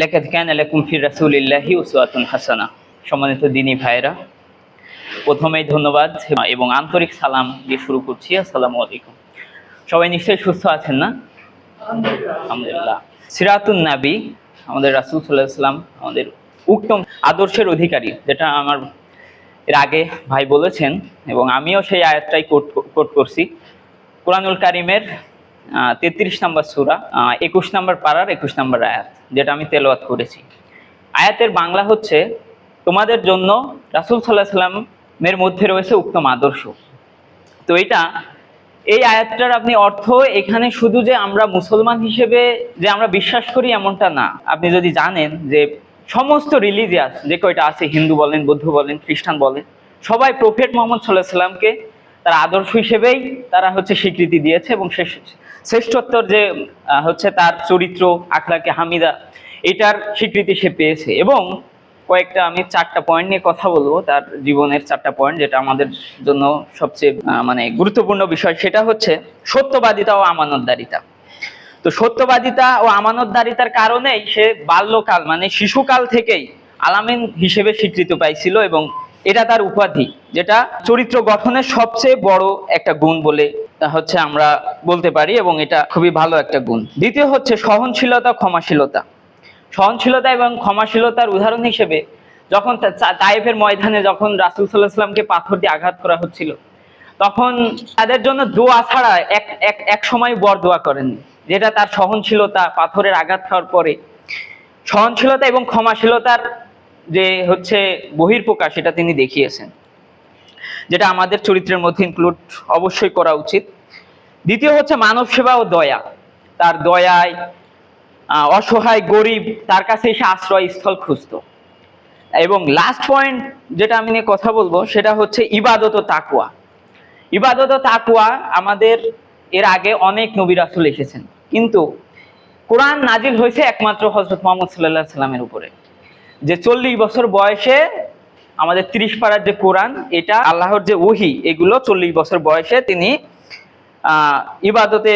লাকাদ কানা লাকুম ফি রাসূলিল্লাহি উসওয়াতুন হাসানাহ। সম্মানিত দিনী ভাইরা, প্রথমেই ধন্যবাদ এবং আন্তরিক সালাম দিয়ে শুরু করছি। আসসালামু আলাইকুম। সবাই নিশ্চয়ই সুস্থ আছেন না? আলহামদুলিল্লাহ। সিরাতুন নবী, আমাদের রাসূল সাল্লাল্লাহু আলাইহি ওয়াসাল্লাম আমাদের উত্তম আদর্শের অধিকারী, যেটা আমার এর আগে ভাই বলেছেন এবং আমিও সেই আয়াতটাই কোট করছি। কোরআনুল কারীমের 33 নম্বর সূরা 21 নম্বর পারার 21 নম্বর আয়াত, যেটা আমি তেলাওয়াত করেছি। আয়াতের বাংলা হচ্ছে, তোমাদের জন্য রাসূল সাল্লাল্লাহু আলাইহি ওয়াসাল্লামের মধ্যে রয়েছে উত্তম আদর্শ। তো এই আয়াতটার আপনি অর্থ এখানে শুধু যে আমরা মুসলমান হিসেবে যে আমরা বিশ্বাস করি এমনটা না। আপনি যদি জানেন যে সমস্ত রিলিজিয়াস যে কয়টা আছে, হিন্দু বলেন, বৌদ্ধ বলেন, খ্রিস্টান বলেন, সবাই প্রফেট মুহাম্মদ সাল্লাল্লাহু আলাইহি ওয়াসাল্লামকে তার আদর্শ হিসেবেই তারা স্বীকৃতি দিয়েছে এবং শ্রেষ্ঠত্বর যে তার চরিত্র, আখলাকে হামিদা, এটার স্বীকৃতি সে পেয়েছে। এবং কয়েকটা আমি 4টা পয়েন্ট নিয়ে কথা বলবো, তার জীবনের 4টা পয়েন্ট, যেটা আমাদের জন্য সবচেয়ে গুরুত্বপূর্ণ বিষয়। সেটা হচ্ছে সত্যবাদিতা ও আমানতদারিতা। তো সত্যবাদিতা ও আমানতদারিতার কারণেই সে বাল্যকাল শিশুকাল থেকেই আলামিন হিসেবে স্বীকৃতি পাইছিল এবং এটা তার উপাধি, যেটা চরিত্র গঠনের সবচেয়ে বড় একটা গুণ বলে আমরা বলতে পারি এবং এটা খুবই ভালো একটা গুণ। দ্বিতীয় হচ্ছে সহনশীলতা, ক্ষমাশীলতা। সহনশীলতা এবং ক্ষমাশীলতার উদাহরণ হিসেবে যখন তায়েফের ময়দানে যখন রাসূল সাল্লাল্লাহু আলাইহি ওয়াসাল্লামকে পাথর দিয়ে আঘাত করা হচ্ছিল, তখন তাদের জন্য দোয়া ছাড়া এক সময় বর দোয়া করেননি, যেটা তার সহনশীলতা, পাথরের আঘাত খাওয়ার পরে সহনশীলতা এবং ক্ষমাশীলতার যে বহিঃপ্রকাশ, সেটা তিনি দেখিয়েছেন, যেটা আমাদের চরিত্রের মধ্যে ইনক্লুড অবশ্যই করা উচিত। দ্বিতীয় হচ্ছে মানব সেবা ও দয়া। তার দয়ায় অসহায় গরিব তার কাছে এসে আশ্রয়স্থল খুঁজত। এবং লাস্ট পয়েন্ট যেটা আমি নিয়ে কথা বলবো, সেটা হচ্ছে ইবাদত ও তাকওয়া। ইবাদত ও তাকওয়া, আমাদের এর আগে অনেক নবী রাসূল এসেছেন, কিন্তু কোরআন নাজিল হয়েছে একমাত্র হযরত মুহাম্মদ সাল্লাল্লাহু আলাইহি ওয়াসাল্লামের উপরে। যে 40 বছর বয়সে আমাদের 30 পারার যে কোরআন, এটা আল্লাহর যে ওহী, এগুলো 40 বছর বয়সে তিনি ইবাদতে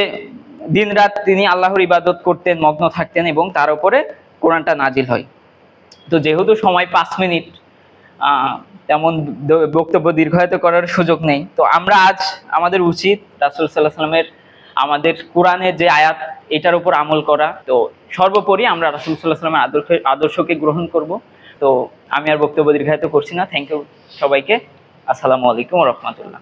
দিনরাত তিনি আল্লাহর ইবাদত করতেন, মগ্ন থাকতেন এবং তার উপরে কোরআনটা নাজিল হয়। তো যেহেতু সময় 5 মিনিট, তেমন বক্তব্য দীর্ঘায়িত করার সুযোগ নেই, তো আমরা আজ আমাদের উচিত রাসূল সাল্লাল্লাহু আলাইহি ওয়াসাল্লামের আমাদের কোরআনের যে আয়াত, এটার উপর আমল করা। তো সর্বোপরি আমরা রাসূল সাল্লাল্লাহু আলাইহি ওয়াসাল্লামের আদর্শকে গ্রহণ করব। তো আমি আর বক্তব্য দীর্ঘায়িত করছি না। থ্যাংক ইউ সবাইকে। আসসালামু আলাইকুম ওয়া রাহমাতুল্লাহ।